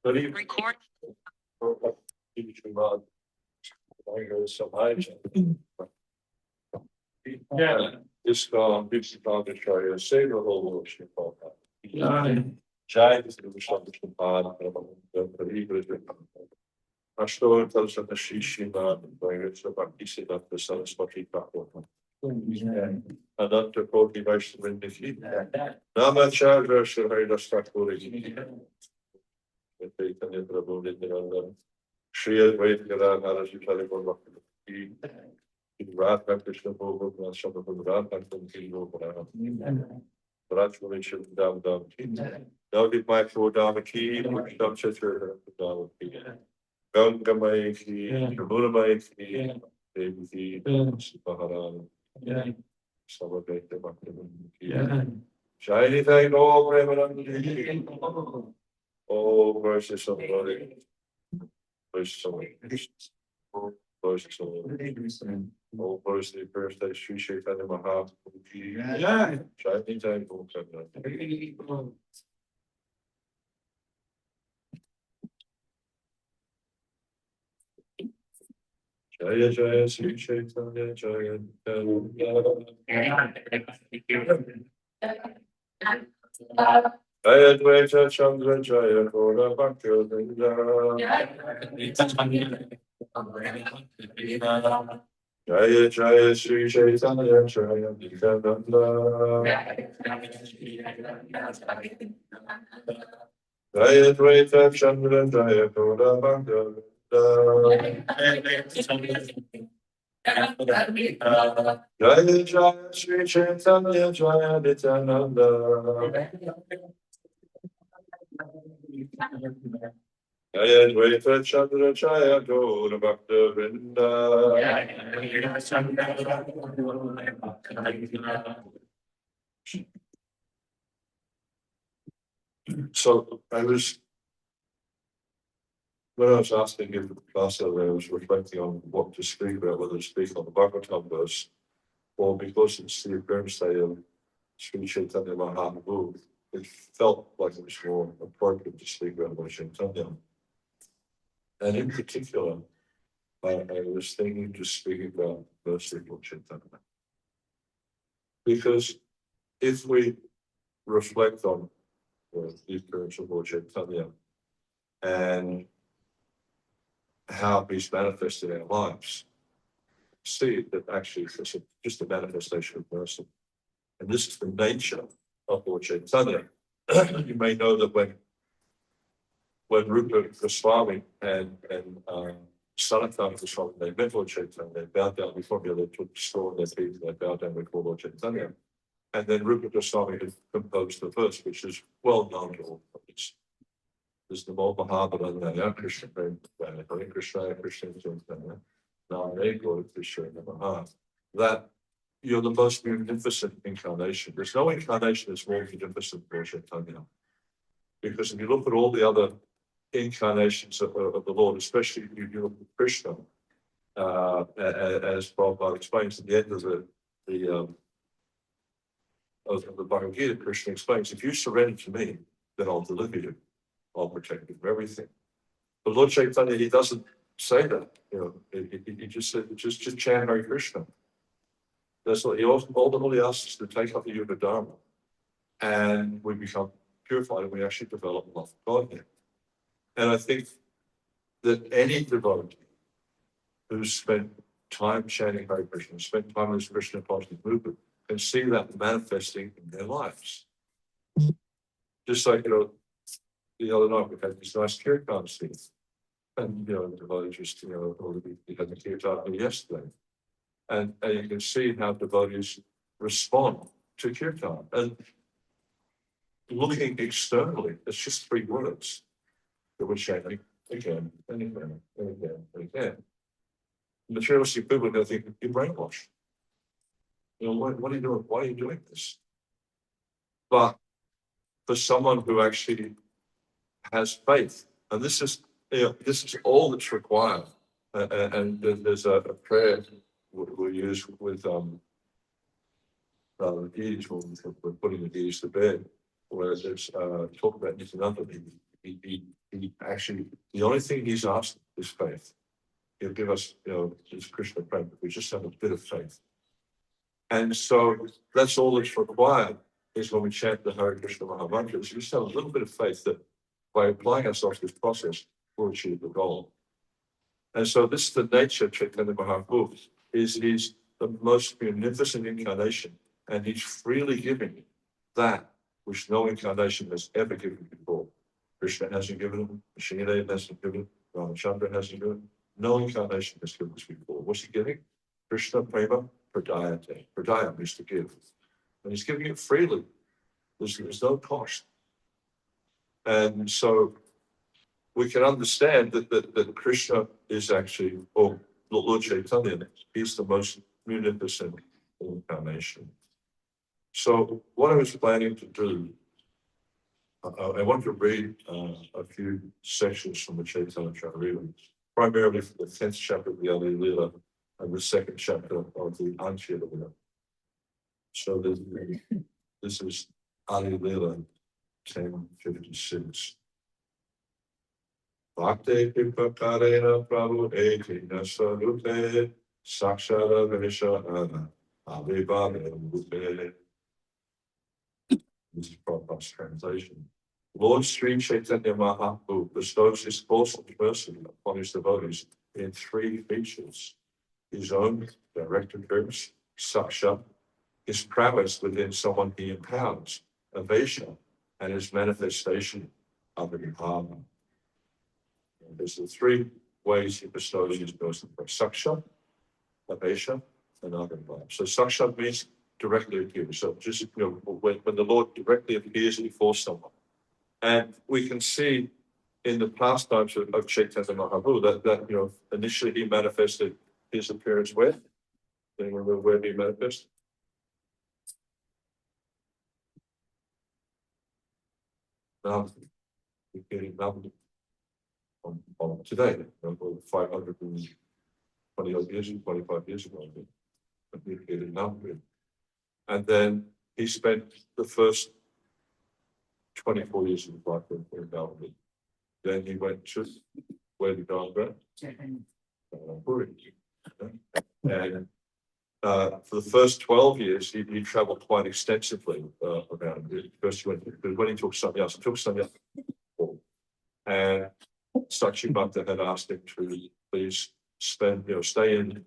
Record. Yeah. ISKCON Brisbane YouTube. Jai Śrīmad-Bhāgavatam, Śrīmad-Bhāgavatam, Ananta Koti Vaishnavindiki, Namacharya Sharada Sakuri, Caitanya Prabhu Nityananda, Śrīmad-Bhāgavatam, Narasitari Bhakti, Radha Krishna Prabhu, Shabbat Radha Krishna Rajmani Dam Dam Ki. Naudit Mai Dhamma Ki, Dam Chatra Dhamma Ki. Gangamai Ki, Jamunamai Ki, Devi Ki, Sipaharan, Samaveta Bhaktivan Ki. Shiny Thank all Premanandi. All verses of glory. Verses of verses of all verses of birthday, Sri Chaitanya Mahaprabhu Ki. Shiny Thank all Premanandi. Jaya Jaya Sri Chaitanya Jaya Jaya Dvaita Chandra Jaya Gaura Bhakti Vrinda Jaya Jaya Sri Chaitanya Jaya Nityananda Jaya Dvaita Chandra Jaya Gaura Bhakti Vrinda Jaya Jaya Sri Chaitanya Jaya Nityananda Jaya Dvaita Chandra Jaya Gaura Bhakti Vrinda. So when I was asking in the class earlier, I was reflecting on what to speak about, whether to speak on the Bhagavatam verse, or because it's the appearance day of Sri Chaitanya Mahaprabhu, it felt like it was more appropriate to speak about Lord Chaitanya. And in particular, I was thinking to speak about the verse of Lord Chaitanya. Because if we reflect on the appearance of Lord Chaitanya and how he's manifested in our lives, see that actually it's just a manifestation of mercy. And this is the nature of Lord Chaitanya. You may know that when Rupa Goswami and Sanatana Goswami, they met Lord Chaitanya, they bowed down before him, they took straw in their feet, and they bowed down before Lord Chaitanya. And then Rupa Goswami had composed the verse, which is well known to all. There's the Mahabharata, Krishna, Krishna, Krishna, Krishna, that you're the most magnificent incarnation. There's no incarnation that's more magnificent than Chaitanya. Because if you look at all the other incarnations of the Lord, especially if you look at Krishna, as Prabhupada explains at the end of the Bhagavad Gita, Krishna explains, if you surrender to me, then I'll deliver you. I'll protect you from everything. But Lord Chaitanya, he doesn't say that. He just said, just chant Hare Krishna. That's what he ultimately asks us to take up the Yuga Dharma, and we become purified, and we actually develop love for God here. And I think that any devotee who's spent time chanting Hare Krishna, spent time in this Krishna consciousness movement, can see that manifesting in their lives. Just like, the other night we had these nice kirtans here. And, the devotees just, we had the kirtan yesterday. And you can see how devotees respond to kirtan. And looking externally, it's just 3 words that we're chanting again and again and again and again. Materialistic people are going to think you're brainwashed. What are you doing? Why are you doing this? But for someone who actually has faith, and this is all that's required. And there's a prayer we use with the deities when we're putting the deities to bed, where there's talk about Nityananda. he actually, the only thing he's asked is faith. He'll give us, his Krishna prema. We just have a bit of faith. And so that's all that's required is when we chant the Hare Krishna Mahamantra. We just have a little bit of faith that by applying ourselves to this process, we'll achieve the goal. And so this is the nature of Chaitanya Mahaprabhu. He's the most munificent incarnation, and he's freely giving that which no incarnation has ever given before. Krishna hasn't given him, Srimad hasn't given him, Ramachandra hasn't given him. No incarnation has given this before. What's he giving? Krishna prema pradayate. Pradaya means to give. And he's giving it freely. There's no cost. And so we can understand that Krishna is actually, or Lord Chaitanya, he's the most munificent incarnation. So what I was planning to do, I want to read a few sections from the Chaitanya Charitamrita, primarily from the 10th chapter of the Adi Lila and the 2nd chapter of the Antya Lila. So this is Adi Lila 10:56. Bhakti Pipakarena Prabhu Etina Sarupe Sakshara Vesha Avibhava Rupe. This is Prabhupada's translation. Lord Sri Chaitanya Mahaprabhu bestows his awesome mercy upon his devotees in 3 features: his own direct appearance, Saksha, his prowess within someone he empowers, Avesha, and his manifestation of Abhidharma. There's the 3 ways he bestows his mercy: Saksha, Avesha, and Abhidharma. So Saksha means directly appears. So just when the Lord directly appears before someone. And we can see in the pastimes of Chaitanya Mahaprabhu that initially he manifested his appearance where? Anyone remember where he manifested? On today, 520 odd years, 25 years ago, he appeared in Navadvip. And then he spent the first 24 years of his life in Navadvip. Then he went to where the Gaura, Puri. And for the first 12 years, he traveled quite extensively around. First, when he took sannyas, and Sakshi Bhakta had asked him to please stay in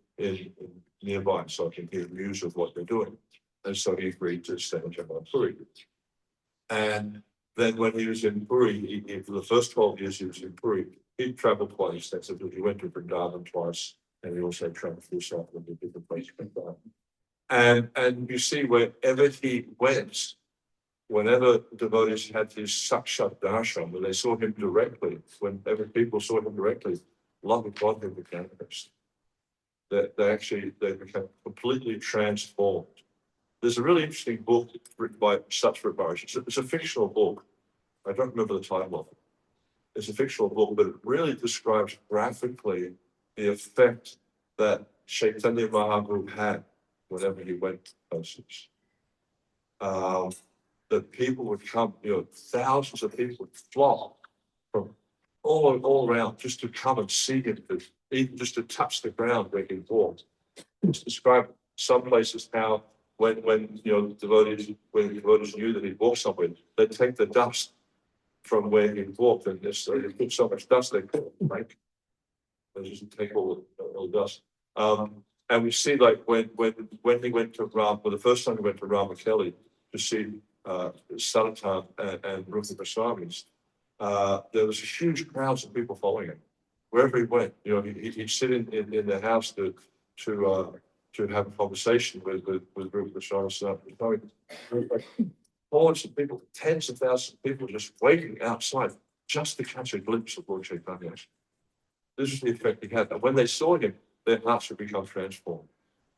nearby so I can hear news of what they're doing. And so he agreed to stay in Jabalpuri. And then when he was in Puri, for the first 12 years he was in Puri, he traveled quite extensively. He went to Vrindavan twice, and he also traveled through South India, different places. And you see, wherever he went, whenever devotees had his sakshat darshan, when they saw him directly, whenever people saw him directly, love of God had become manifest. They became completely transformed. There's a really interesting book written by Sattva Bharati. It's a fictional book. I don't remember the title of it. It's a fictional book, but it really describes graphically the effect that Chaitanya Mahaprabhu had whenever he went to places. That people would come, thousands of people would flock from all around just to come and see him, even just to touch the ground where he walked. It's described some places how when devotees knew that he'd walked somewhere, they'd take the dust from where he'd walked, and they put so much dust they couldn't make. They just take all the dust. And we see like when he went to the first time he went to Ramakeli to see Saratan and Rupa Goswamis, there was huge crowds of people following him. Wherever he went, he'd sit in the house to have a conversation with Rupa Goswami. Hordes of people, tens of thousands of people just waiting outside just to catch a glimpse of Lord Chaitanya. This is the effect he had. And when they saw him, their hearts would become transformed.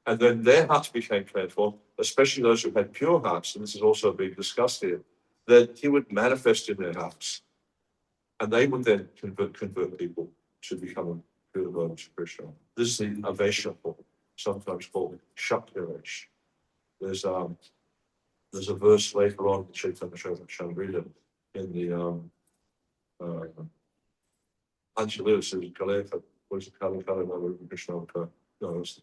And then their hearts became transformed, especially those who had pure hearts, and this is also being discussed here, that he would manifest in their hearts. And they would then convert people to become pure devotees to Krishna. This is the Avesha form, sometimes called Shaktiresh. There's a verse later on in Chaitanya Charitamrita in Anjalila says, Kaleka, was it Kali Kali, Krishna, no, it's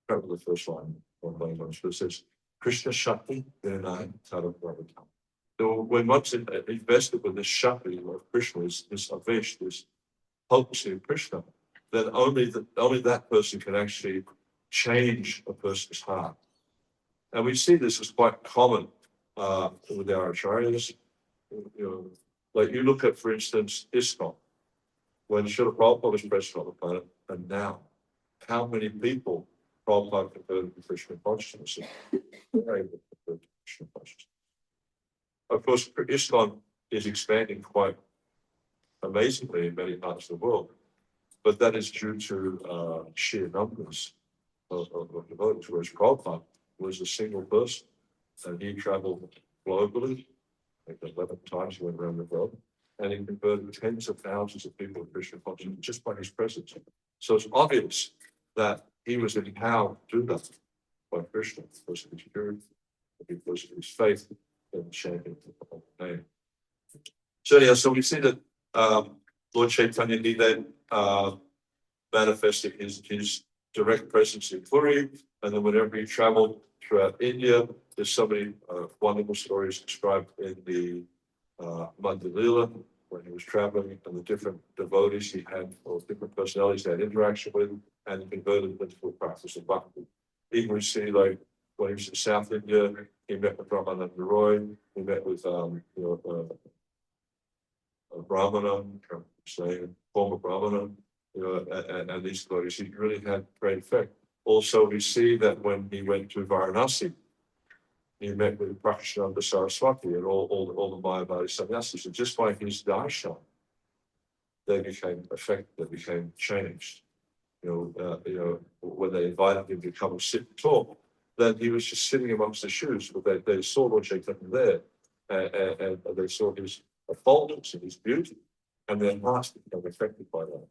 probably the first line, one line, but it says, Krishna Shakti, Vinay, Tara Bhagavatam. So when once invested with this Shakti of Krishna, this Avesh, this potency of Krishna, then only that person can actually change a person's heart. And we see this as quite common with our acharyas. Like you look at, for instance, ISKCON, when Srila Prabhupada was present on the planet, and now, how many people Prabhupada converted to Krishna consciousness? Of course, ISKCON is expanding quite amazingly in many parts of the world, but that is due to sheer numbers of devotees, whereas Prabhupada was a single person, and he traveled globally, like 11 times he went around the world, and he converted tens of thousands of people to Krishna consciousness just by his presence. So it's obvious that he was empowered to do that by Krishna because of his purity, because of his faith in the champion of the name. So yeah, so we see that Lord Chaitanya, he then manifested his direct presence in Puri, and then whenever he traveled throughout India, there's so many wonderful stories described in the Mandalila when he was traveling, and the different devotees he had, or different personalities he had interaction with, and he converted them to a practice of bhakti. Even we see, like, when he was in South India, he met with Ramananda Roy, he met with a Brahmana, former Brahmana, and these devotees, he really had great effect. Also, we see that when he went to Varanasi, he met with Prakashananda Saraswati and all the Mayavadi sannyasis, and just by his darshan, they became affected, they became changed. When they invited him to come and sit and talk, then he was just sitting amongst the shoes, but they saw Lord Chaitanya there, and they saw his effulgence and his beauty, and their hearts became affected by that.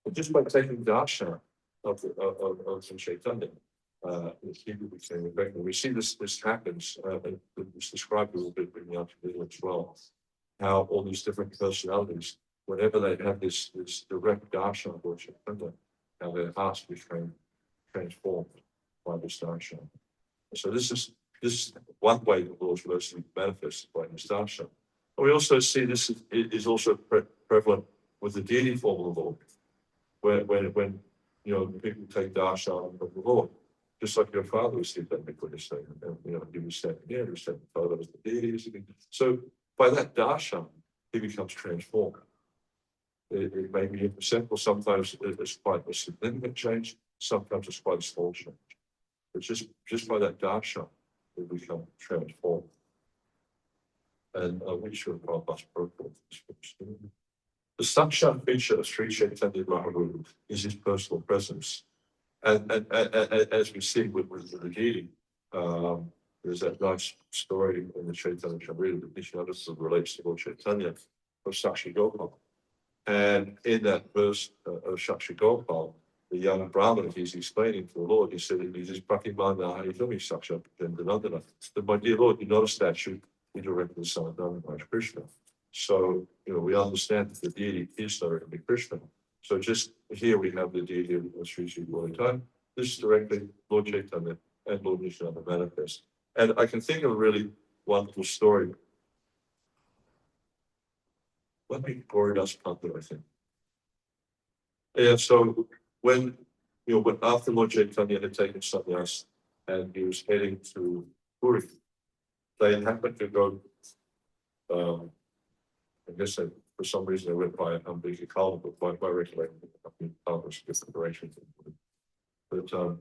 But just by taking darshan of Chaitanya, people became affected. We see this happens, and it's described a little bit in the Anjalila as well, how all these different personalities, whenever they have this direct darshan of Lord Chaitanya, how their hearts became transformed by this darshan. So this is one way the Lord's mercy manifests by his darshan. And we also see this is also prevalent with the deity form of the Lord, when people take darshan of the Lord, just like your father was here that before this thing, and he was standing there, he was standing photos of the deities. So by that darshan, he becomes transformed. It may be imperceptible, sometimes it's quite a significant change, sometimes it's quite a small change. But just by that darshan, it becomes transformed. And we should Prabhupada's purport. The sakshat feature of Sri Chaitanya Mahaprabhu is his personal presence. And as we see with the deity, there's that nice story in the Chaitanya Chamrita that Nishyananda relates to Lord Chaitanya of Sakshi Gopal. And in that verse of Sakshi Gopal, the young Brahmana, he's explaining to the Lord, he said, he says, Pratimana Haritami Saksha Dandanandana. But my dear Lord, you know a statue, you directly the son of Nanda Krishna. So, we understand that the deity is directly Krishna. So just here we have the deity of Sri Śrīmad-Bhāgavatam. This is directly Lord Chaitanya and Lord Nishyananda manifest. And I can think of a really wonderful story. Let me Gaura Panta, I think. Yeah, so when after Lord Chaitanya had taken sannyas and he was heading to Puri, they happened to go, I guess for some reason they went by Ambika Kalma, but by recollection, Kalma was a different direction. But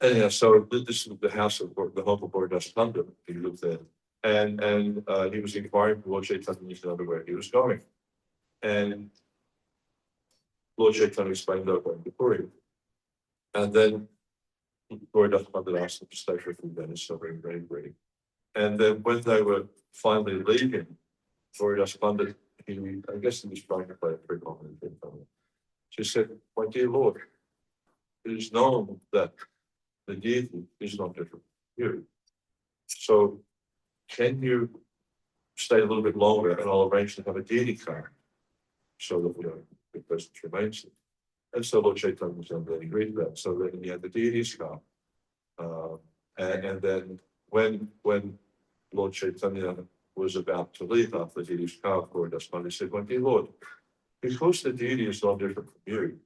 anyhow, so this is the house of the home of Gaura Panta. He lived there, and he was inquiring for Lord Chaitanya to know where he was going, and Lord Chaitanya explained that going to Puri, and then Gaura Panta asked him to stay for a few minutes, so very, very ready. And then when they were finally leaving, Gaura Panta, I guess he was trying to play a trick on him. She said, "My dear Lord, it is known that the deity is not different from you. So can you stay a little bit longer and I'll arrange to have a deity car so that, the person remains. And so Lord Chaitanya was then agreed to that. So then he had the deity's car. And then when Lord Chaitanya was about to leave after the deity's car, he said, "My dear Lord, because the deity is not different from you,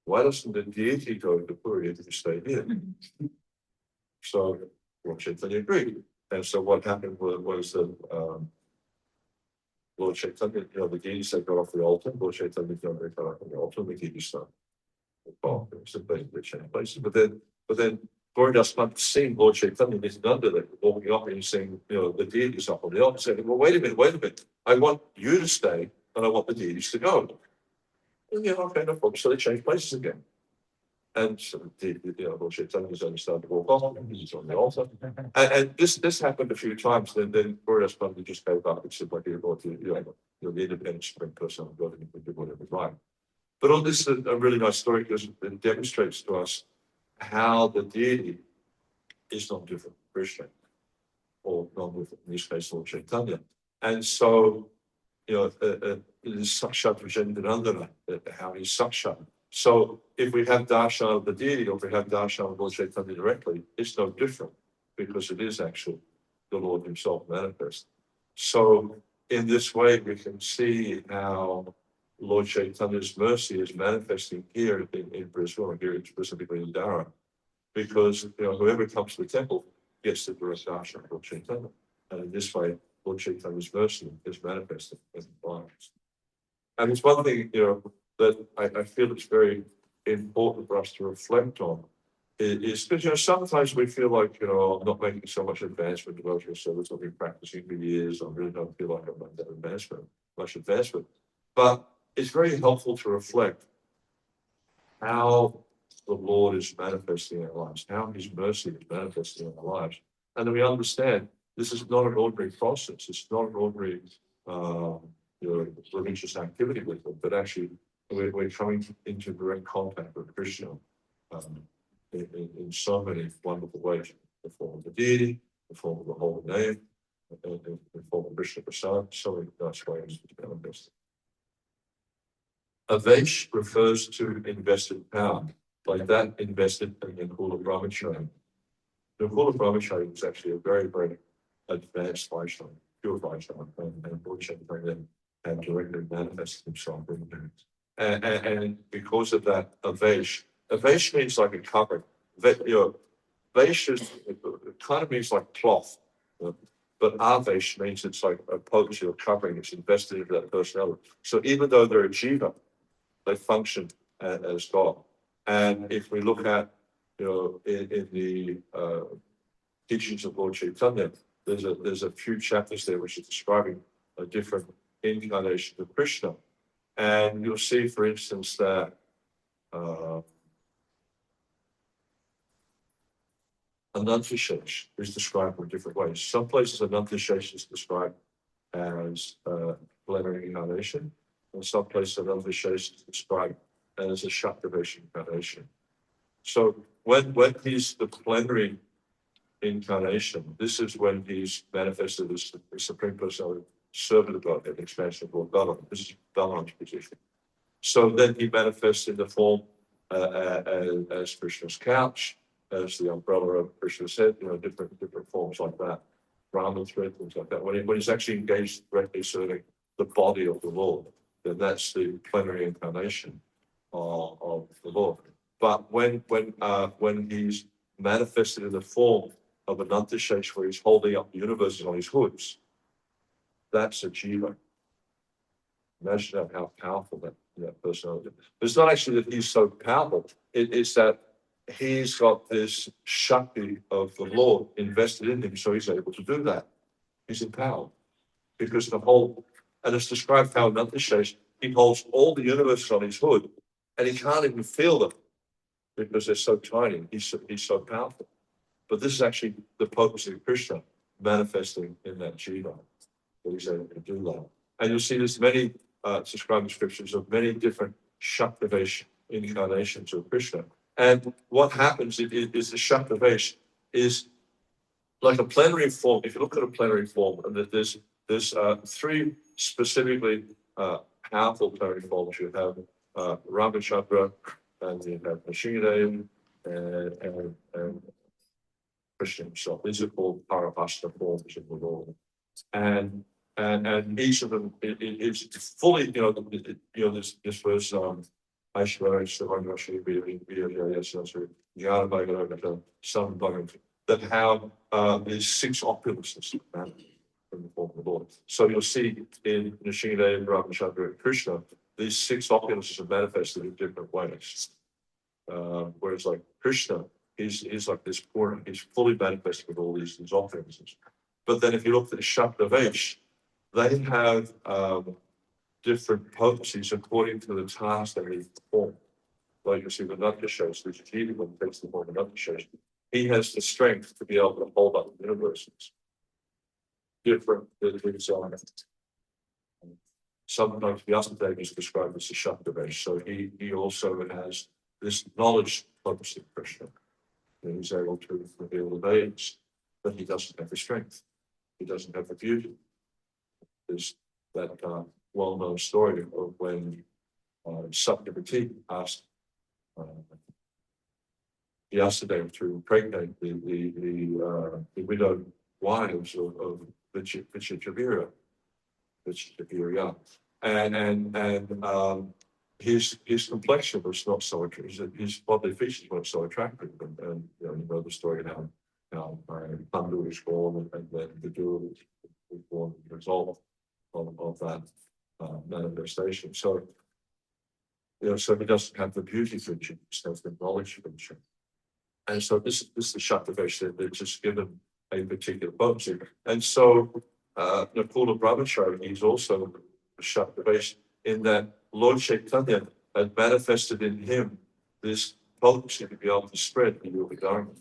why doesn't the deity go to Puri and you stay here?" So Lord Chaitanya agreed. And so what happened was that Lord Chaitanya, the deity said, "Got off the altar." Lord Chaitanya got off the altar, and the deity started. Well, it was basically changed places. But then Gauradas Pant seeing Lord Chaitanya is under there, walking up and saying, the deities up on the altar, saying, "Well, wait a minute. I want you to stay, and I want the deities to go." And okay, no problem. So they changed places again. And so Lord Chaitanya is only starting to walk off, and he's on the altar. And this happened a few times. Then Gauradas Pant just gave up and said, "My dear Lord, you're the independent supreme person of God, and you can do whatever's right." But all this is a really nice story because it demonstrates to us how the deity is not different from Krishna, or not with, in this case, Lord Chaitanya. And so, it is Sakshat Vijendanandana, how he's Sakshat. So if we have darshan of the deity, or if we have darshan of Lord Chaitanya directly, it's no different because it is actually the Lord himself manifest. So in this way, we can see how Lord Chaitanya's mercy is manifesting here in Brisbane, here specifically in Dara, because whoever comes to the temple gets the direct darshan of Lord Chaitanya, and in this way, Lord Chaitanya's mercy is manifested in the lives. And it's one thing that I feel it's very important for us to reflect on is because sometimes we feel like I'm not making so much advancement in devotional service. I've been practicing for years. I really don't feel like I've made that much advancement. But it's very helpful to reflect how the Lord is manifesting in our lives, how his mercy is manifesting in our lives. And then we understand this is not an ordinary process. It's not an ordinary religious activity with him, but actually we're coming into direct contact with Krishna in so many wonderful ways. The form of the deity, the form of the holy name, the form of Krishna Prasad, so many nice ways to manifest. Avesh refers to invested power, like that invested in the Nakula Brahmachari. The Nakula Brahmachari was actually a very, very advanced Vaishnava, pure Vaishnava, and Lord Chaitanya had directly manifested himself in him. And because of that, Avesh means like a covering. Vesh kind of means like cloth, but Avesh means it's like a potency or covering. It's invested into that personality. So even though they're a jiva, they function as God. And if we look at, in the teachings of Lord Chaitanya, there's a few chapters there which is describing a different incarnation of Krishna. And you'll see, for instance, that Anantashesh is described in different ways. Some places Anantashesh is described as plenary incarnation, and some places Anantashesh is described as a Shaktivation incarnation. So when he's the plenary incarnation, this is when he's manifested as the Supreme Personality, servant of God, an expansion of Lord Bhagavatam. This is Bhagavatam's position. So then he manifests in the form as Krishna's couch, as the umbrella of Krishna's head, different forms like that, Brahma thread, things like that. When he's actually engaged directly serving the body of the Lord, then that's the plenary incarnation of the Lord. But when he's manifested in the form of Anantashesh, where he's holding up the universes on his hoods, that's a jiva. Imagine how powerful that personality is. But it's not actually that he's so powerful. It's that he's got this Shakti of the Lord invested in him, so he's able to do that. He's empowered. Because and it's described how Anantashesh, he holds all the universes on his hood, and he can't even feel them because they're so tiny. He's so powerful. But this is actually the potency of Krishna manifesting in that jiva, that he's able to do that. And you'll see there's many described descriptions of many different Shaktivesh incarnations of Krishna. And what happens is the Shaktivesh is like a plenary form. If you look at a plenary form, and there's there's three specifically powerful plenary forms. You have Ramachandra, and you have Nrismha, and Krishna himself. These are called Parabhasta forms of the Lord. And each of them is fully, this was that have these six opulences from the form of the Lord. So you'll see in Nrismha, Ramachandra, and Krishna, these six opulences are manifested in different ways. Whereas like Krishna, he's like this Purnima, he's fully manifested with all these opulences. But then if you look at the Shaktavesh, they have different potencies according to the task that they perform. Like you see the Natyashosh, which is even when takes the form of Natyashosh, he has the strength to be able to hold up the universes. Different design. Sometimes the Asatag is described as a Shaktavesh, so he also has this knowledge potency of Krishna. And he's able to reveal the Vedas, but he doesn't have the strength. He doesn't have the beauty. There's that well-known story of when Satyavati asked Vyasadeva to impregnate the widowed wives of Vichitravirya, and his complexion was not so attractive. His bodily features weren't so attractive, and you know the story how Pandu was born, and then Vidura was born as a result of that manifestation. So, so he doesn't have the beauty feature, he just has the knowledge feature. And so this is the Shaktavesh that just given a particular potency. And so Nakula Brahmachari, he's also a Shaktavesh in that Lord Chaitanya had manifested in him this potency to be able to spread the Yoga Dharma.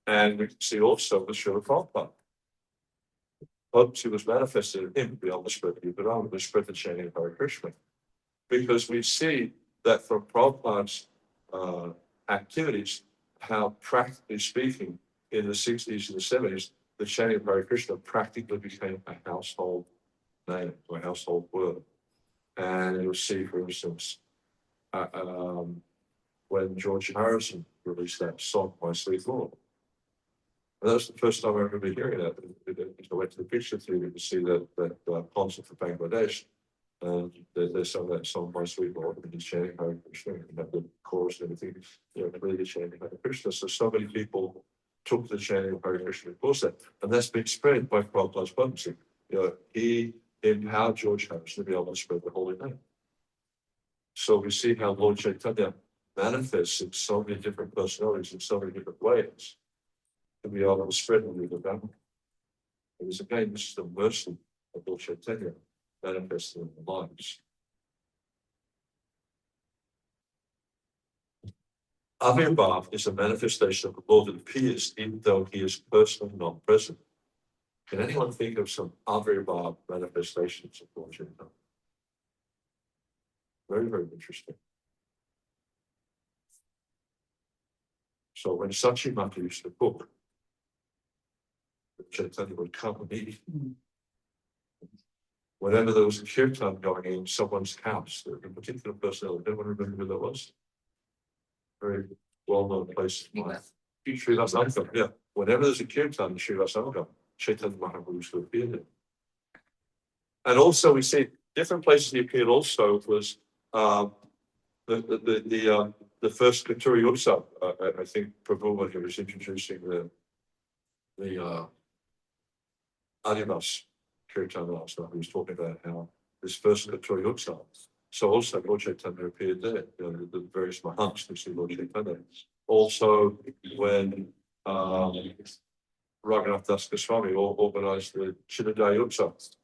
And we can see also with Srila Prabhupada. Potency was manifested in him to be able to spread the Yoga Dharma, to spread the chanting of Hare Krishna. Because we see that from Prabhupada's activities, how practically speaking, in the 60s and the 70s, the chanting of Hare Krishna practically became a household name, or a household word. And you'll see, for instance, when George Harrison released that song, My Sweet Lord. And that was the first time I remember hearing that. I went to the picture theatre to see that concert for Bangladesh. And they sung that song, My Sweet Lord, and he's chanting Hare Krishna, and had the chorus and everything, really chanting Hare Krishna. So many people took the chanting of Hare Krishna because that. And that's been spread by Prabhupada's potency. He empowered George Harrison to be able to spread the holy name. So we see how Lord Chaitanya manifests in so many different personalities in so many different ways to be able to spread the Yoga Dharma. Because again, this is the mercy of Lord Chaitanya manifested in the lives. Avirbhav is a manifestation of the Lord that appears even though he is personally not present. Can anyone think of some Avirbhav manifestations of Lord Chaitanya? Very, very interesting. So when Sachimata used to cook, Chaitanya would come and eat. Whenever there was a kirtan going in someone's house, a particular personality, anyone remember who that was? Very well-known place in life. Srila Sangam, yeah. Whenever there's a kirtan in Srila Sangam, Chaitanya Mahaprabhu used to appear there. And also we see different places he appeared also was the first Katuri Utsav. I think Prabhu, when he was introducing the Adivas Kirtan last night, he was talking about how this first Katuri Utsav. So also Lord Chaitanya appeared there, the various Mahants to see Lord Chaitanya. Also when Raghunath Das Goswami organized the Chinnadai Utsav.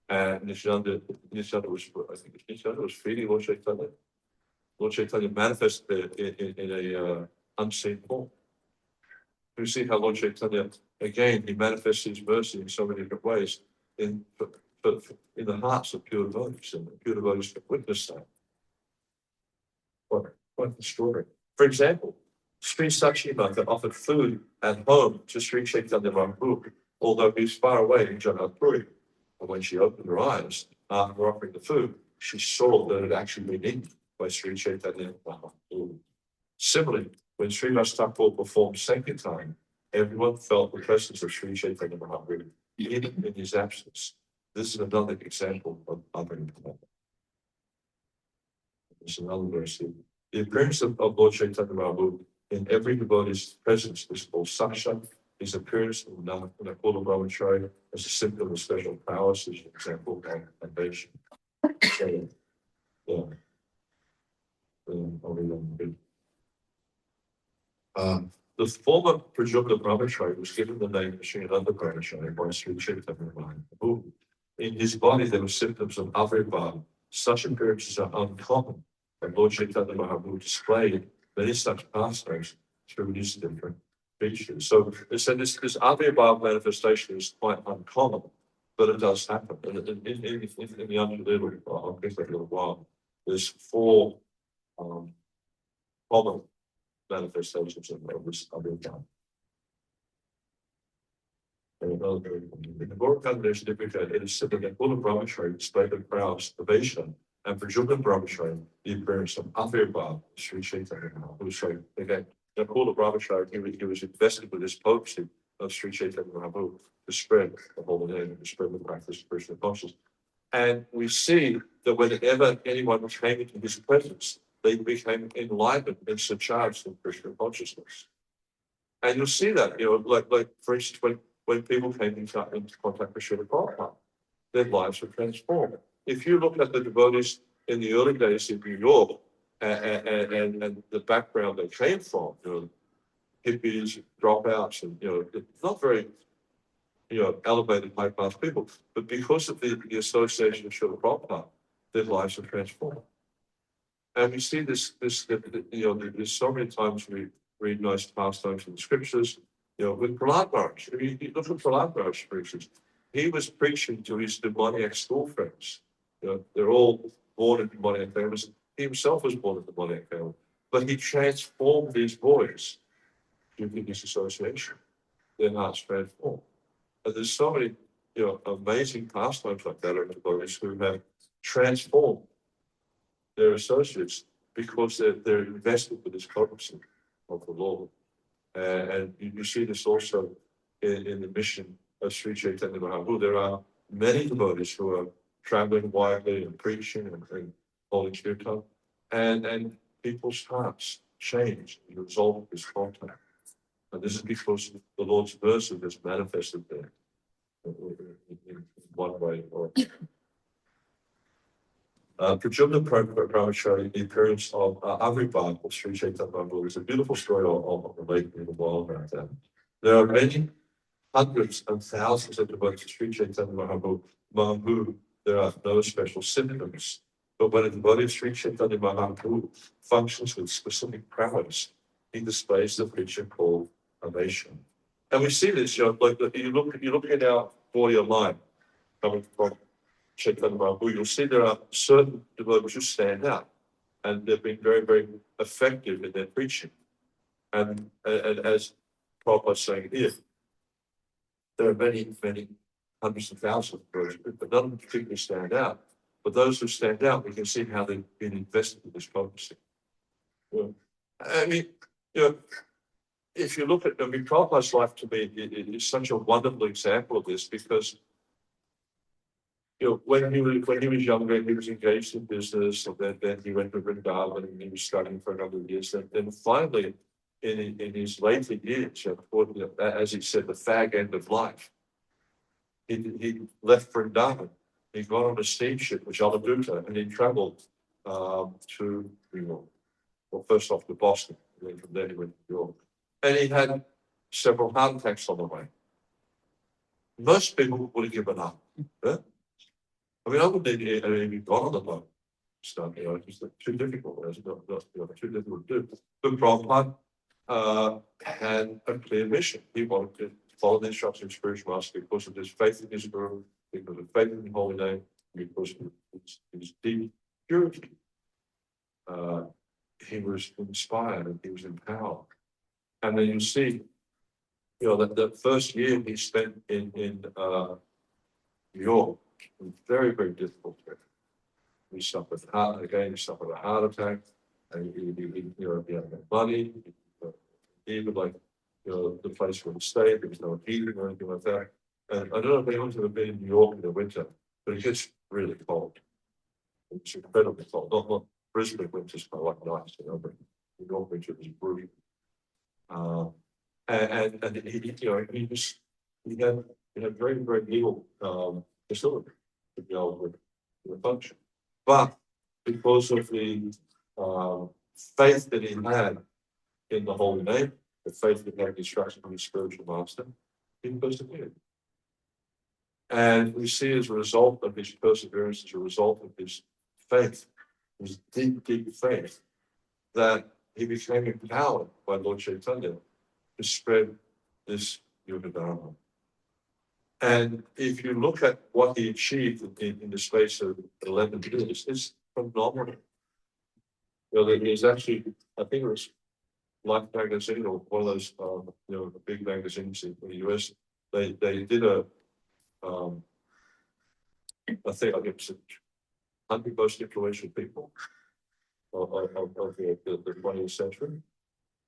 And Nityananda was, I think Nityananda was feeding Lord Chaitanya. Lord Chaitanya manifested in a unseen form. You see how Lord Chaitanya, again, he manifests his mercy in so many different ways in the hearts of pure devotees, and the pure devotees can witness that. Quite extraordinary. For example, Sri Sachimata offered food at home to Sri Chaitanya Mahaprabhu, although he's far away in Jagannath-puri. And when she opened her eyes after offering the food, she saw that it had actually been eaten by Sri Chaitanya Mahaprabhu. Similarly, when Srivas Thakur performed Sankirtan, everyone felt the presence of Sri Chaitanya Mahaprabhu, even in his absence. This is another example of othering. There's another verse here. The appearance of Lord Chaitanya Mahaprabhu in every devotee's presence is called sakshat. His appearance in the Nakula Brahmachari as a symptom of special powers is an example of salvation. So, yeah. The former Pradyumna Brahmachari was given the name of Śrīmad Brahmachari by Sri Chaitanya Mahaprabhu. In his body there were symptoms of avirbhava. Such appearances are uncommon, and Lord Chaitanya Mahaprabhu displayed many such pastimes through his different features. So this avirbhava manifestation is quite uncommon, but it does happen. And in the Underlila, I'll get that in a little while, there's 4 common manifestations of this avirbhava. In the Gaura combination, it is said that the Nakula Brahmachari displayed the crowd's ovation, and for Pradyumna Brahmachari, the appearance of avirbhava, Sri Chaitanya Mahaprabhu. So again, the Nakula Brahmachari, he was invested with this potency of Sri Chaitanya Mahaprabhu to spread the holy name and to spread the practice of Krishna consciousness. And we see that whenever anyone came into his presence, they became enlightened and surcharged in Krishna consciousness. And you'll see that, like for instance, when people came into contact with Srila Prabhupada, their lives were transformed. If you look at the devotees in the early days in New York and the background they came from, hippies, dropouts, and not very elevated high class people, but because of the association of Srila Prabhupada, their lives were transformed. And we see this there's so many times we read nice pastimes in the scriptures, with Prahlad Maharaj. I mean, you look at Prahlad Maharaj, for instance, he was preaching to his demoniac school friends. They're all born in demoniac families. He himself was born in a demoniac family. But he transformed these boys due to his association. Their hearts transformed. And there's so many, amazing pastimes like that of devotees who have transformed their associates because they're invested with this potency of the Lord. And you see this also in the mission of Sri Chaitanya Mahaprabhu. There are many devotees who are traveling widely and preaching and holding kirtan, and people's hearts change as a result of this contact. And this is because the Lord's mercy is manifested there in one way or another. Pradyumna Brahmachari, the appearance of avirbhava of Sri Chaitanya Mahaprabhu, is a beautiful story I'll relate in a while about that. There are many hundreds and thousands of devotees of Sri Chaitanya Mahaprabhu. There are no special symptoms. But when a devotee of Sri Chaitanya Mahaprabhu functions with specific prowess, he displays the feature called ovation. And we see this, like you look at our body of life coming from Chaitanya Mahaprabhu, you'll see there are certain devotees who stand out, and they've been very, very effective in their preaching. And as Prabhupada is saying here, there are many, many hundreds of thousands of devotees, but none of them particularly stand out. But those who stand out, we can see how they've been invested in this potency. I mean, if you look at, Prabhupada's life to me is such a wonderful example of this because when he was younger, he was engaged in business, and then he went to Vrindavan and he was studying for a number of years. And then finally, in his later years, as he said, the fag end of life, he left Vrindavan. He got on a steamship with Jaladuta and he traveled to New York. Well, first off to Boston, and then from there he went to New York. And he had several heart attacks on the way. Most people would have given up. Yeah? I mean, I wouldn't even gone on the boat stuff, it's too difficult. It's not too difficult to do. But Prabhupada had a clear mission. He wanted to follow the instructions of spiritual master because of his faith in his Guru, because of faith in the holy name, because of his deep purity. He was inspired and he was empowered. And then you see You know, the first year he spent in New York was very, very difficult for him. He suffered he suffered a heart attack, and he had no money. Even like, you know, the place where he stayed, there was no heating or anything like that. And I don't know if anyone's ever been in New York in the winter, but it gets really cold. It's incredibly cold. Not Brisbane winter's kind of like nice, you know, but New York winter is brutal. And he, you know, he had very, very little facility to be able to function. But because of the faith that he had in the holy name, the faith that he had in the instruction from his spiritual master, he persevered. And we see as a result of his perseverance, as a result of his faith, his deep, deep faith, that he became empowered by Lord Chaitanya to spread this Yoga Dharma. And if you look at what he achieved in the space of 11 years, it's phenomenal. You know, there's actually, I think it was Life magazine or one of those, you know, the big magazines in the US, they did a thing, I think it's 100 most influential people of the 20th century.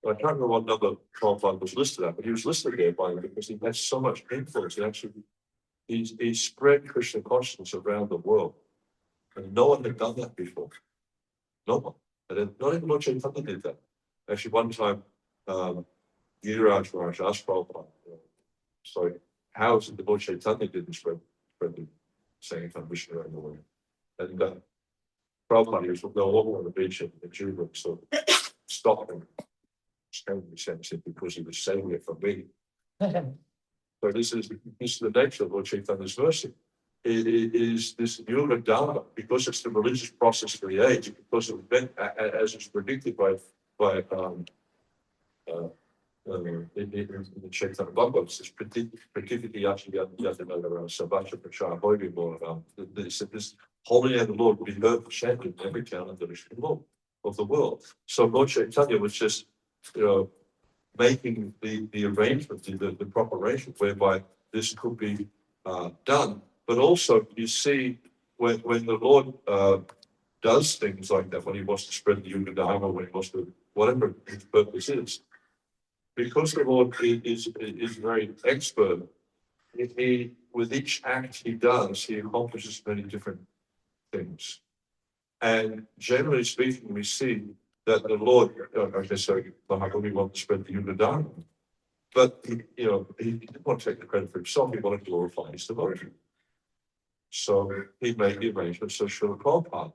I can't remember what number Prabhupada was listed at, but he was listed there by him because he had so much influence. And actually, he spread Krishna consciousness around the world. And no one had done that before. No one. And not even Lord Chaitanya did that. Actually, one time, Giriraj Maharaj asked Prabhupada, sorry, how is it that Lord Chaitanya didn't spread the same kind of mission around the world? And Prabhupada was walking on the beach in Juba, so stopped him. Because he was saving it from me. So this is the nature of Lord Chaitanya's mercy. It is this Yoga Dharma, because it's the religious process for the age, because of as it's predicted by in the Śrīmad-Bhāgavatam, it's predicted this holy name of the Lord will be heard chanted in every town and village of the world. So Lord Chaitanya was just, you know, making the arrangement, the proper arrangement whereby this could be done. But also, you see, when the Lord does things like that, when he wants to spread the Yoga Dharma, when he wants to, whatever his purpose is, because the Lord is very expert, he with each act he does, he accomplishes many different things. And generally speaking, we see that the Lord, Mahaprabhu wanted to spread the Yoga Dharma, but he didn't want to take the credit for himself. He wanted to glorify his devotee. So he made the arrangement so Srila Prabhupada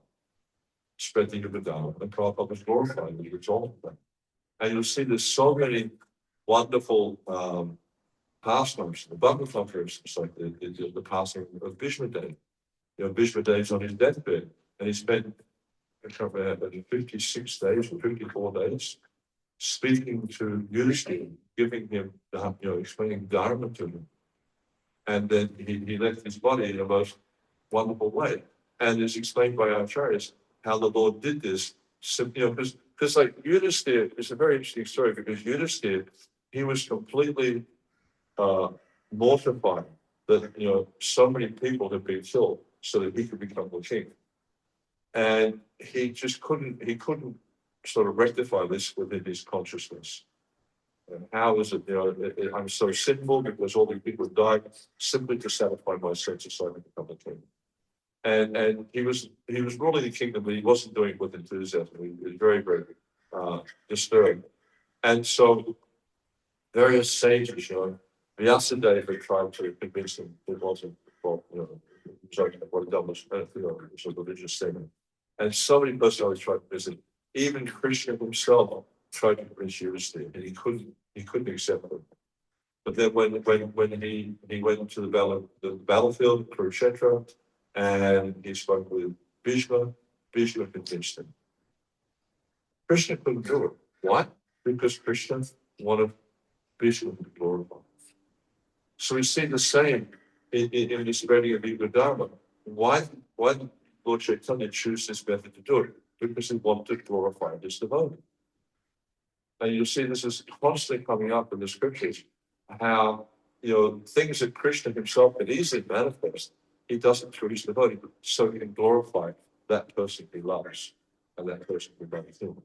spread the Yoga Dharma, and Prabhupada was glorified as a result of that. And you'll see there's so many wonderful pastimes. The Bhagavatam, for instance, like the passing of Bhishma Dev. You know, Bhishma Dev's on his deathbed, and he spent 56 days or 54 days speaking to Yudhishthira, giving him, explaining Dharma to him. And then he left his body in the most wonderful way. And it's explained by our acharyas how the Lord did this. Because like Yudhishthira, it's a very interesting story, because Yudhishthira, he was completely mortified that, so many people had been killed so that he could become the king. And he just couldn't sort of rectify this within his consciousness. And how is it, I'm so sinful because all these people died simply to satisfy my senses so I could become the king. And he was ruling the kingdom, but he wasn't doing it with enthusiasm. He was very, very disturbed. And so various sages, Vyasadeva tried to convince him it wasn't, what he done was a religious statement. And so many personalities tried to visit. Even Krishna himself tried to convince Yudhishthira, and he couldn't accept it. But then when he went to the battlefield, Kurukshetra, and he spoke with Bhishma convinced him. Krishna couldn't do it. Why? Because Krishna wanted Bhishma to be glorified. So we see the same in the spreading of Yoga Dharma. Why did Lord Chaitanya choose this method to do it? Because he wanted to glorify this devotee. And you'll see this is constantly coming up in the scriptures, how, things that Krishna himself can easily manifest, he does it through his devotee, so he can glorify that person he loves and that person who loves him.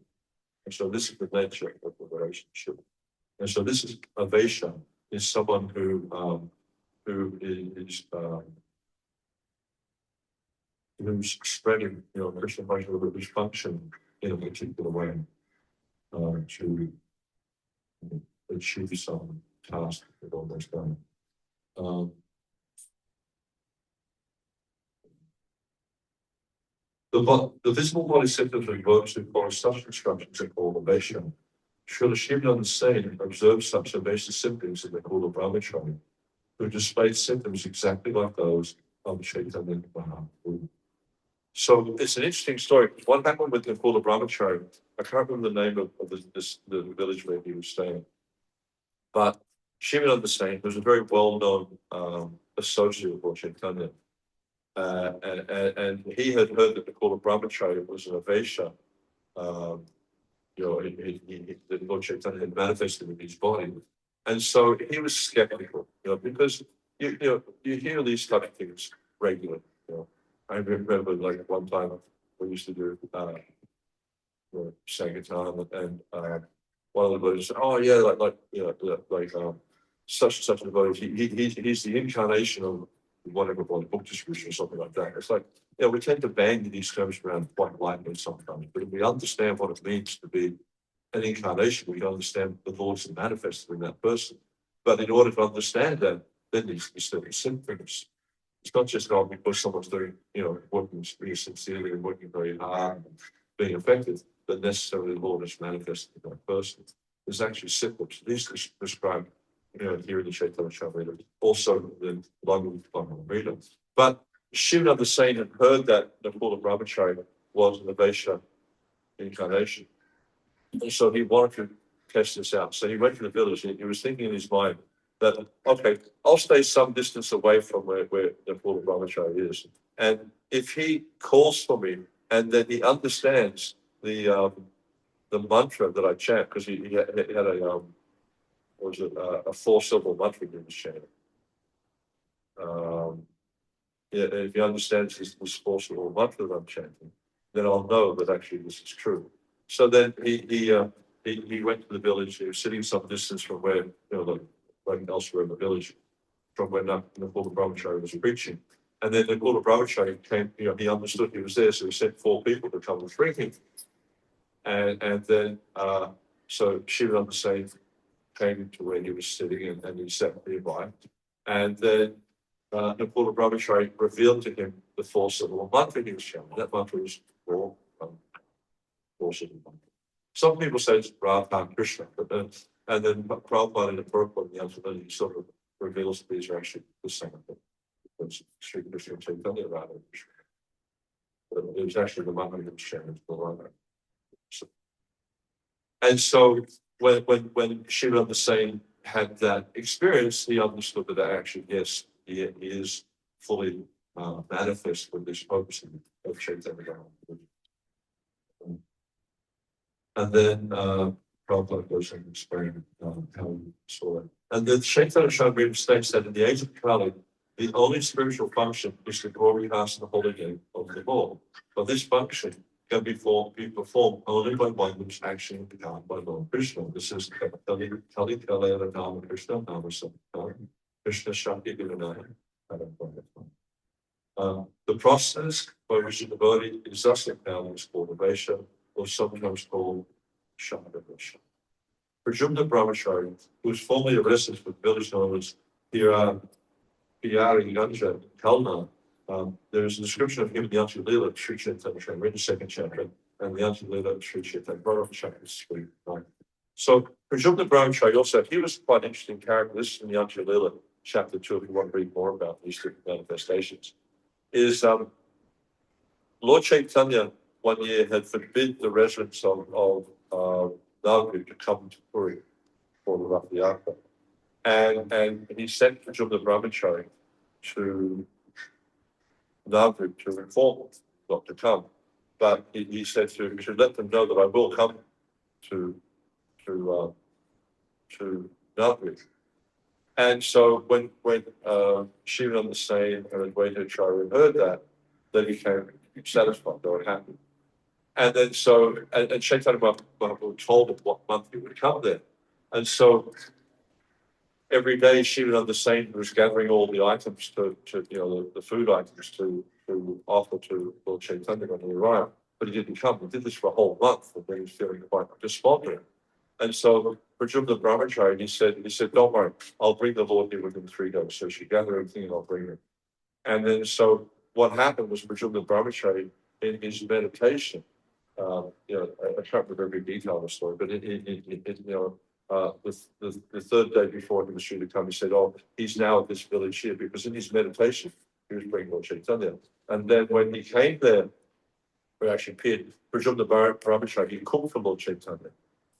And so this is the nature of the relationship. And so this is Avesha, is someone who is who's spreading, Krishna consciousness, who's functioning in a particular way to achieve some task that almost done. The visible body symptoms of those who follow such instructions are called Avesha. Srila Śrīmad is saying, observe such Avesha symptoms in the call of brahmachari, who display symptoms exactly like those of Caitanya Mahaprabhu. So it's an interesting story. What happened with Nakula Brahmachari? I can't remember the name of the village where he was staying. But Śrīmad was saying, he was a very well-known associate of Lord Caitanya. And he had heard that Nakula Brahmachari was an Avesha. That Lord Caitanya had manifested in his body. And so he was skeptical, because you hear these type of things regularly. I remember like one time we used to do Sankirtan, and one of the brothers said, "Oh yeah, such and such a devotee. He's the incarnation of whatever book distribution or something like that." It's like, we tend to bang these terms around quite lightly sometimes, but if we understand what it means to be an incarnation, we understand the Lord's manifested in that person. But in order to understand that, then these certain symptoms. It's not just because someone's doing, working really sincerely and working very hard and being effective, that necessarily the Lord is manifested in that person. There's actually symptoms. These are described, here in the Chaitanya Charitamrita, also in the Bhagavatam. But Śrīmad the Saint had heard that Nakula Brahmachari was an Avesha incarnation. And so he wanted to test this out. So he went to the village and he was thinking in his mind, that, okay, I'll stay some distance away from where the Nakula Brahmachari is. And if he calls for me and then he understands the mantra that I chant, because he had a 4-syllable mantra he was chanting. If he understands this 4-syllable mantra that I'm chanting, then I'll know that actually this is true. So then he went to the village. He was sitting some distance from where, like elsewhere in the village, from when Nakula Brahmachari was preaching. And then Nakula Brahmachari came, he understood he was there, so he sent 4 people to come and bring him. And then, so Śrīmad the Saint came to where he was sitting and he sat nearby. And then Nakula Brahmachari revealed to him the 4-syllable mantra he was chanting. That mantra was 4-syllable mantra. Some people say it's Radha Krishna, but then, and then Prabhupada in the purport, the answer, he sort of reveals that these are actually the same thing. Because Sri Krishna and Chaitanya Radha Krishna. But it was actually the mantra he was chanting for Radha. And so when Śrīmad the Saint had that experience, he understood that actually, yes, he is fully manifest with this focusing of Chaitanya. And then Prabhupada goes and explains how he saw it. And the Chaitanya Charitamrita states that in the age of Kali, the only spiritual function is to glorify the holy name of the Lord. But this function can be performed only by one who's actually become by Lord Krishna. This is Kali Kali Nama Krishna Nama Sankar Krishna Shakti Divinaya. The process by which the devotee is thus empowered is called Avesha, or sometimes called Shakti. Prajumna Brahmachari, who was formerly a resident with village known as Piyari Ganja, Kalna, there is a description of him in the Yanti Lila, Sri Chaitanya Charitamrita, 2nd chapter, and the Yanti Lila, Sri Chaitanya Bhagavatam, chapter 3. So, Prajumna Brahmachari also, he was quite an interesting character. This is in the Yanti Lila, chapter 2, if you want to read more about these different manifestations. Is Lord Chaitanya one year had forbid the residents of Nagpur to come to Puri for the Rath Yatra. And he sent Prajumna Brahmachari to Nagpur to inform them not to come. But he said to let them know that I will come to Nagpur. And so when Shiva on the same and Advaita heard that, they became satisfied, they were happy. And then so, and Chaitanya Mahaprabhu told him what month he would come there. And so every day Shiva on the Saint was gathering all the items to the food items to offer to Lord Chaitanya when he arrived. But he didn't come. He did this for a whole month, and then he was feeling quite despondent. And so Prajumna Brahmachari, he said, don't worry, I'll bring the Lord here within 3 days. So she gathered everything and I'll bring him. And then so what happened was Prajumna Brahmachari in his meditation, I can't remember every detail of the story, but the third day before he was due to come, he said, oh, he's now at this village here, because in his meditation, he was bringing Lord Chaitanya. And then when he came there, we actually appeared, Prajumna Brahmachari, he cooked for Lord Chaitanya.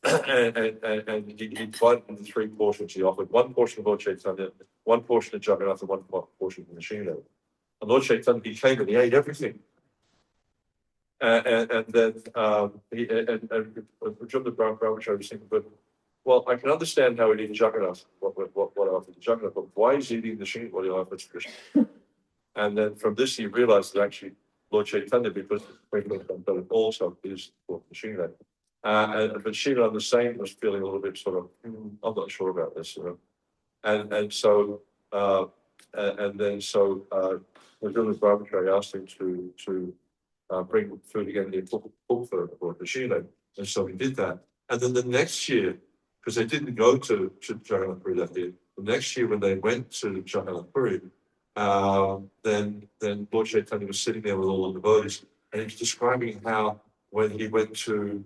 and he divided into 3 portions. He offered 1 portion of Lord Chaitanya, 1 portion of Jagannath, and 1 portion of Nrismha. And Lord Chaitanya, he came and he ate everything. And then Prajumna Brahmachari was thinking, but well, I can understand how he did Jagannath, what I offered to Jagannath, but why is he eating the Śrīmad what he offered to Krishna? And then from this he realized that actually Lord Chaitanya, because it also is for the Śrīmad. But Shiva on the Saint was feeling a little bit sort of, I'm not sure about this, and so Prajumna Brahmachari asked him to bring food again and cook for the Shiva, and so he did that. And then the next year, because they didn't go to Jagannath Puri that year, the next year when they went to Jagannath Puri, then Lord Chaitanya was sitting there with all the devotees, and he was describing how when he went to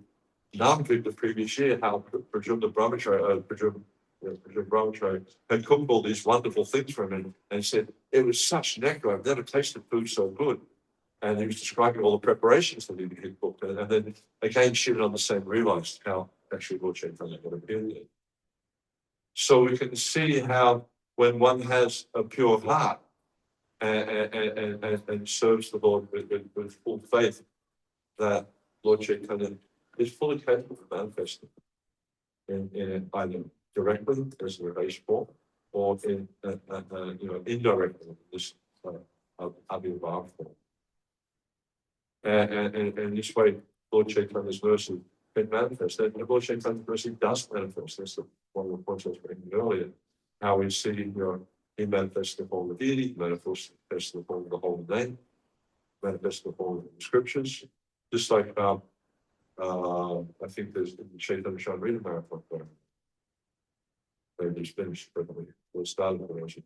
Navadvip the previous year, how Prajumna Brahmachari had cooked all these wonderful things for him, and he said, it was such nectar, I've never tasted food so good. And he was describing all the preparations that he cooked. And then again, Shiva on the Same realized how actually Lord Chaitanya had appeared there. So we can see how when one has a pure heart and serves the Lord with full faith, that Lord Chaitanya is fully capable of manifesting in either directly as a relation form, or in indirectly this Abhirabha form. And this way, Lord Chaitanya's mercy can manifest. And Lord Chaitanya's mercy does manifest. That's one of the points I was making earlier. How we see, he manifests the form of deity, he manifests the form of the holy name, manifests the form of the scriptures. Just like I think there's the Chaitanya Shanrita Marathon there. Maybe it's finished, but we started when I was in.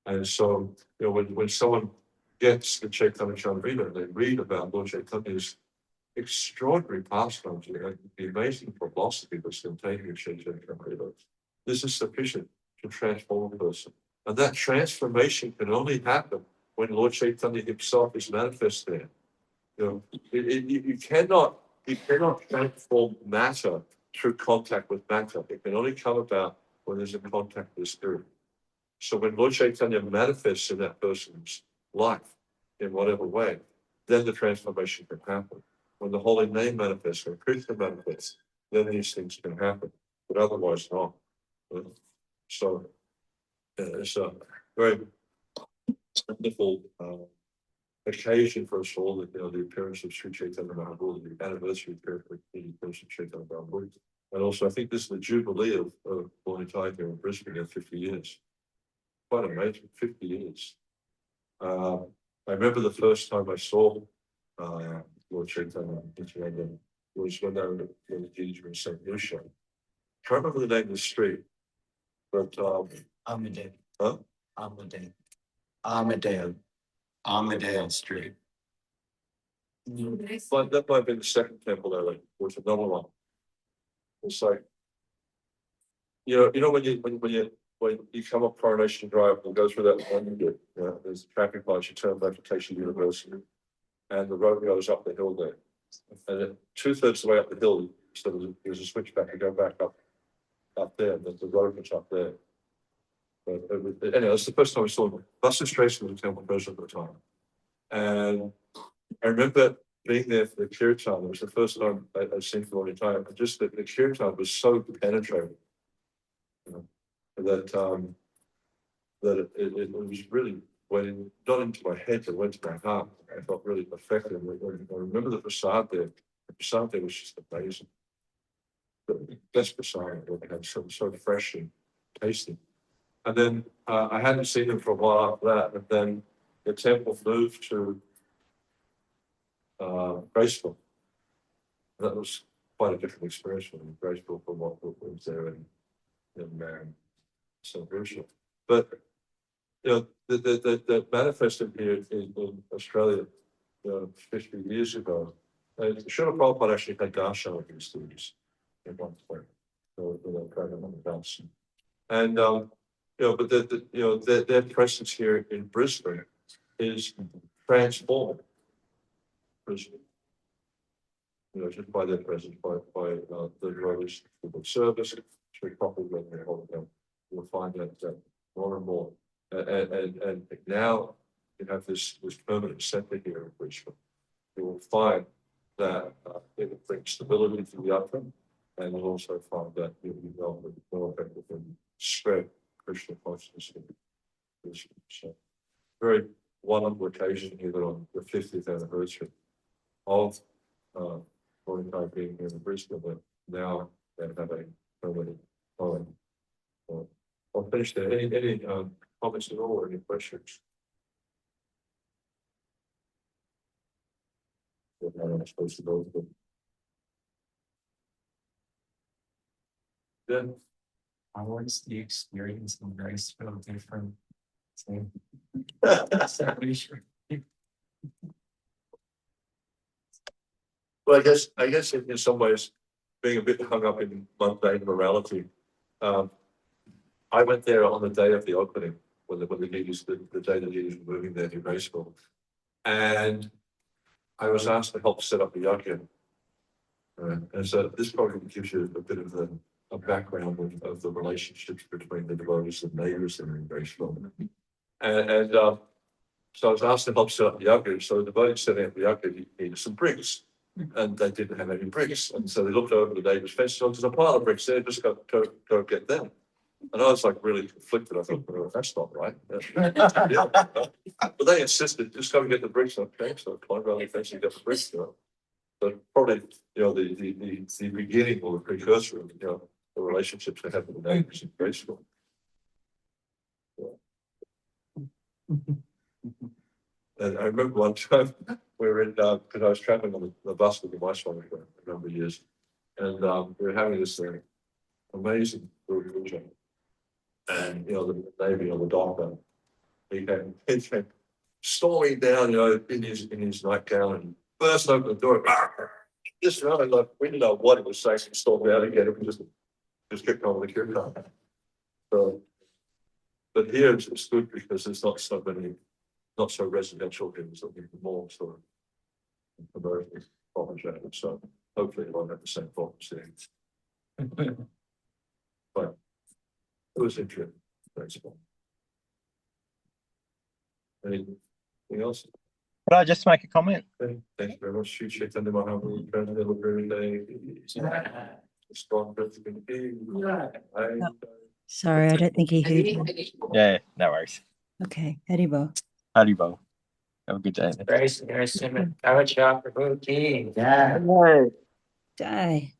And so, when someone gets the Chaitanya Shanrita and they read about Lord Chaitanya's extraordinary pastimes, the amazing philosophy that's contained in Chaitanya Shanrita, this is sufficient to transform a person. And that transformation can only happen when Lord Chaitanya himself is manifest there. You cannot transform matter through contact with matter. It can only come about when there's a contact with the spirit. So when Lord Chaitanya manifests in that person's life, in whatever way, then the transformation can happen. When the holy name manifests, when Krishna manifests, then these things can happen, but otherwise not. So it's a very wonderful occasion for us all, that the appearance of Sri Chaitanya Mahaprabhu, the anniversary appearance of Chaitanya Mahaprabhu. And also, I think this is the jubilee of Born here in Brisbane at 50 years. Quite amazing, 50 years. I remember the first time I saw Lord Chaitanya was when they were in the deeds in St. Lucia. I can't remember the name of the street, but Armadale. Huh? Armadale Street. But that might have been the second temple there, like, or it's another one. It's like, when you come up Coronation Drive and go through that one, there's traffic lights, you turn left, it takes you to University, and the road goes up the hill there. And then 2/3 of the way up the hill, so there's a switchback, you go back up there, the road was up there. But anyway, that's the first time I saw them. Buses Tracy was a temple person at the time. And I remember being there for the kirtan. It was the first time I'd seen for a long time. And just that the kirtan was so penetrating. that it was really went not into my head, but went to my heart. I felt really affected. I remember the prasad there. The prasad there was just amazing. The best prasad I had, so fresh and tasty. And then I hadn't seen them for a while after that. And then the temple moved to Graceful. That was quite a different experience for me, Graceful from what was there in St. Lucia. But you know, that manifested here in Australia 50 years ago. And Srila Prabhupada actually had darshan of these students at one point. So kind of on the bounce. And you know, but their presence here in Brisbane is transformed Brisbane. You know, just by their presence, by the devotees of service, very properly when they hold them, you'll find that more and more. And now you have this permanent center here in Brisbane. You will find that it will bring stability to the outcome, and you'll also find that you'll be more effective and spread Krishna consciousness in Brisbane. So, very wonderful occasion here on the 50th anniversary of Glorification being here in Brisbane, but now they have a permanent home. I'll finish there. Any comments at all or any questions? I'm supposed to go to them. How was the experience in Graceful different? Well, I guess in some ways, being a bit hung up in mundane morality, I went there on the day of the opening, when the devotees, the day the devotees were moving there to Graceful, and I was asked to help set up the yajna. And so this probably gives you a bit of a background of the relationships between the devotees and neighbors in Graceful. And so I was asked to help set up the yajna. So the devotees setting up the yajna needed some bricks. And they didn't have any bricks. And so they looked over the neighbor's fence, so there's a pile of bricks there, just go get them. And I was like really conflicted. I thought, well, that's not right. Yeah. But they insisted, just go and get the bricks. Okay, so I climbed around the fence and got the bricks. You know. But probably, you know, the beginning or the precursor of, you know, the relationships they have with the neighbors in Graceful. And I remember one time we were in, because I was traveling on the bus with the wife for a number of years, and we were having this amazing guru. And, you know, the Navy or the doctor, he came storming down, you know, in his nightgown and burst open the door. Just, you know, like, we didn't know what he was saying. He stormed out again and we just kept on with the kirtan. So, but here it's good because there's not so many. Not so residential here, so more sort of commercial problems. So hopefully it won't have the same problems there. But it was interesting. Thanks. Anything else? Could I just make a comment? Okay. Thank you very much. Chaitanya Mahaprabhu, President of the strong President. Sorry, I don't think he heard you. Yeah, no worries. Okay, Haribo. Haribo. Have a good day. Nrismha, Kavaca, Prabhu. Die.